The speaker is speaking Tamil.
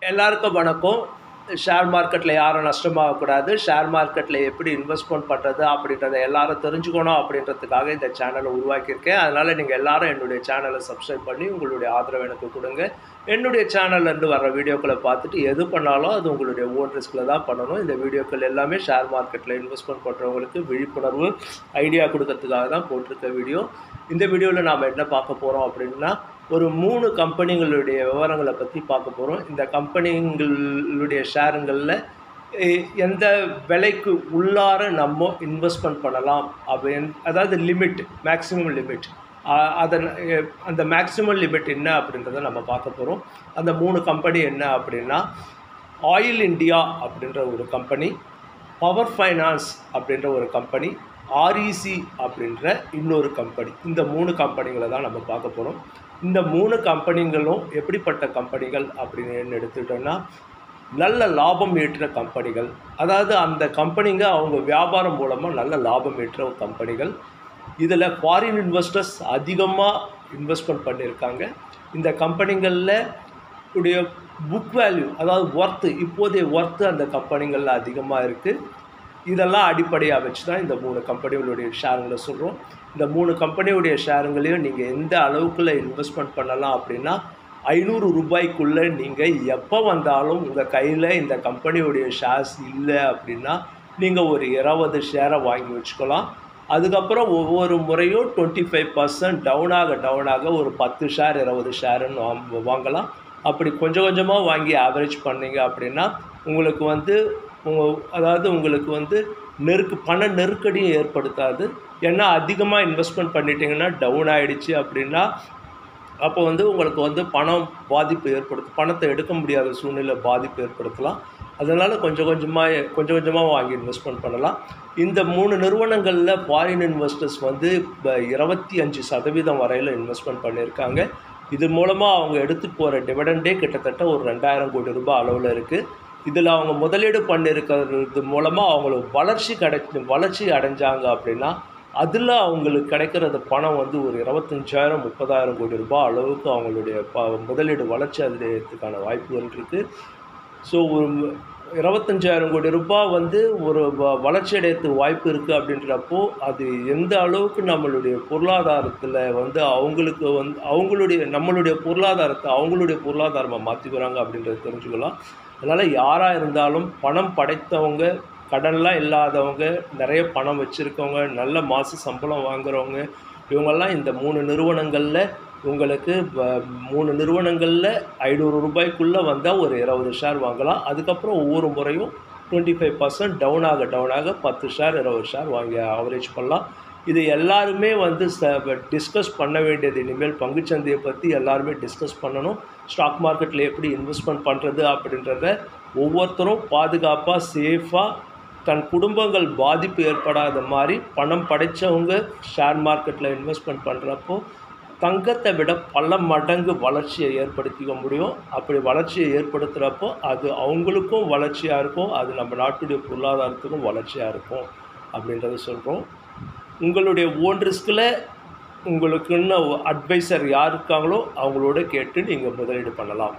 எல்லாருக்கும் வணக்கம். ஷேர் மார்க்கெட்டில் யாரும் நஷ்டமாகக்கூடாது. ஷேர் மார்க்கெட்டில் எப்படி இன்வெஸ்ட்மெண்ட் பண்ணுறது அப்படின்றத எல்லாரும் தெரிஞ்சுக்கணும் அப்படின்றதுக்காக இந்த சேனலை உருவாக்கியிருக்கேன். அதனால் நீங்கள் எல்லாரும் என்னுடைய சேனலை சப்ஸ்கிரைப் பண்ணி உங்களுடைய ஆதரவு எனக்கு கொடுங்க. என்னுடைய சேனல்லேருந்து வர வீடியோக்களை பார்த்துட்டு எது பண்ணாலும் அது உங்களுடைய ஓன் ரிஸ்கில் தான் பண்ணணும். இந்த வீடியோக்கள் எல்லாமே ஷேர் மார்க்கெட்டில் இன்வெஸ்ட்மெண்ட் பண்ணுறவங்களுக்கு விழிப்புணர்வு ஐடியா கொடுக்கறதுக்காக தான் போட்டிருக்க வீடியோ. இந்த வீடியோவில் நாம் என்ன பார்க்க போகிறோம் அப்படின்னா, ஒரு 3 கம்பெனிகளுடைய விவரங்களை பற்றி பார்க்க போகிறோம். இந்த கம்பெனிங்களுடைய ஷேருங்களில் எந்த விலைக்கு உள்ளார நம்ம இன்வெஸ்ட்மெண்ட் பண்ணலாம் அப்படின்னு, அதாவது லிமிட், மேக்ஸிமம் லிமிட், அந்த மேக்ஸிமம் லிமிட் என்ன அப்படின்றத நம்ம பார்க்க போகிறோம். அந்த 3 கம்பெனி என்ன அப்படின்னா, ஆயில் இண்டியா அப்படின்ற ஒரு கம்பெனி, பவர் ஃபைனான்ஸ் அப்படின்ற ஒரு கம்பெனி, ஆர்இசி அப்படின்ற இன்னொரு கம்பெனி. இந்த 3 கம்பெனிகளை தான் நம்ம பார்க்க போகிறோம். இந்த 3 கம்பெனிகளும் எப்படிப்பட்ட கம்பெனிகள் அப்படின்னு எடுத்துக்கிட்டோன்னா, நல்ல லாபம் ஈட்டுற கம்பெனிகள். அதாவது அந்த கம்பெனிங்க அவங்க வியாபாரம் மூலமாக நல்ல லாபம் ஈட்டுற கம்பெனிகள். இதில் ஃபாரின் இன்வெஸ்டர்ஸ் அதிகமாக இன்வெஸ்ட்மெண்ட் பண்ணியிருக்காங்க. இந்த கம்பெனிகளில் உடைய புக் வேல்யூ, அதாவது ஒர்த்து, இப்போதைய ஒர்த்து அந்த கம்பெனிகளில் அதிகமாக இருக்குது. இதெல்லாம் அடிப்படையாக வச்சு தான் இந்த 3 கம்பெனிகளுடைய ஷேருங்களை சொல்கிறோம். இந்த 3 கம்பெனியுடைய ஷேருங்களையும் நீங்கள் எந்த அளவுக்குள்ளே இன்வெஸ்ட்மெண்ட் பண்ணலாம் அப்படின்னா, 500 ரூபாய்க்குள்ளே நீங்கள் எப்போ வந்தாலும் உங்கள் கையில் இந்த கம்பெனியுடைய ஷேர்ஸ் இல்லை அப்படின்னா நீங்கள் ஒரு 20 ஷேரை வாங்கி வச்சுக்கலாம். அதுக்கப்புறம் ஒவ்வொரு முறையும் 25% டவுனாக ஒரு 10 ஷேர் 20 ஷேருன்னு வாங்கலாம். அப்படி கொஞ்சம் கொஞ்சமாக வாங்கி ஆவரேஜ் பண்ணிங்க அப்படின்னா உங்களுக்கு பண நெருக்கடியும் ஏற்படுத்தாது. ஏன்னா அதிகமாக இன்வெஸ்ட்மெண்ட் பண்ணிட்டீங்கன்னா டவுன் ஆகிடுச்சு அப்படின்னா அப்போ உங்களுக்கு பணம் பாதிப்பு ஏற்படுத்தும், பணத்தை எடுக்க முடியாத சூழ்நிலை பாதிப்பு ஏற்படுத்தலாம். அதனால் கொஞ்சம் கொஞ்சமாக வாங்கி இன்வெஸ்ட்மெண்ட் பண்ணலாம். இந்த 3 நிறுவனங்களில் ஃபாரின் இன்வெஸ்டர்ஸ் 25% வரையில் இன்வெஸ்ட்மெண்ட் பண்ணியிருக்காங்க. இது மூலமாக அவங்க எடுத்துகிட்டு போகிற டிவிடெண்டே கிட்டத்தட்ட ஒரு 2000 கோடி ரூபாய் அளவில் இருக்குது. இதில் அவங்க முதலீடு பண்ணியிருக்கிறது மூலமாக அவங்களுக்கு வளர்ச்சி அடைஞ்சாங்க அப்படின்னா அதில் அவங்களுக்கு கிடைக்கிறது பணம் ஒரு 25,000 30,000 கோடி ரூபாய் அளவுக்கு அவங்களுடைய முதலீடு வளர்ச்சி அடைகிறதுக்கான வாய்ப்புகள் இருக்குது. ஸோ ஒரு 25,000 கோடி ரூபாய் ஒரு வளர்ச்சி அடைகிறதுக்கு வாய்ப்பு இருக்குது அப்படின்றப்போ அது எந்த அளவுக்கு நம்மளுடைய பொருளாதாரத்தில் நம்மளுடைய பொருளாதாரத்தை அவங்களுடைய பொருளாதாரமாக மாற்றிக்கிறாங்க அப்படின்றத தெரிஞ்சுக்கலாம். அதனால் யாராக இருந்தாலும் பணம் படைத்தவங்க, கடன்லாம் இல்லாதவங்க, நிறைய பணம் வச்சுருக்கவங்க, நல்ல மாத சம்பளம் வாங்குகிறவங்க, இவங்கெல்லாம் இந்த 3 நிறுவனங்களில் உங்களுக்கு 3 நிறுவனங்களில் 500 ரூபாய்க்குள்ளே வந்தால் ஒரு 20 ஷேர் வாங்கலாம். அதுக்கப்புறம் ஒவ்வொரு முறையும் 25% டவுனாக 10 ஷேர் 20 ஷேர் வாங்கி ஆவரேஜ் பண்ணலாம். இது எல்லாருமே டிஸ்கஸ் பண்ண வேண்டியது. இனிமேல் பங்குச்சந்தையை பற்றி எல்லாருமே டிஸ்கஸ் பண்ணணும். ஸ்டாக் மார்க்கெட்டில் எப்படி இன்வெஸ்ட்மெண்ட் பண்ணுறது அப்படின்றத ஒவ்வொருத்தரும் பாதுகாப்பாக, சேஃபாக, தன் குடும்பங்கள் பாதிப்பு ஏற்படாத மாதிரி பணம் படைத்தவங்க ஷேர் மார்க்கெட்டில் இன்வெஸ்ட்மெண்ட் பண்ணுறப்போ தங்கத்தை விட பல மடங்கு வளர்ச்சியை ஏற்படுத்திக்க முடியும். அப்படி வளர்ச்சியை ஏற்படுத்துகிறப்போ அது அவங்களுக்கும் வளர்ச்சியாக இருக்கும், அது நம்ம நாட்டுடைய பொருளாதாரத்துக்கும் வளர்ச்சியாக இருக்கும் அப்படின்றத சொல்கிறோம். உங்களுடைய ஓன் ரிஸ்கில் உங்களுக்குன்னு அட்வைசர் யார் இருக்காங்களோ அவங்களோட கேட்டு நீங்கள் முதலீடு பண்ணலாம்.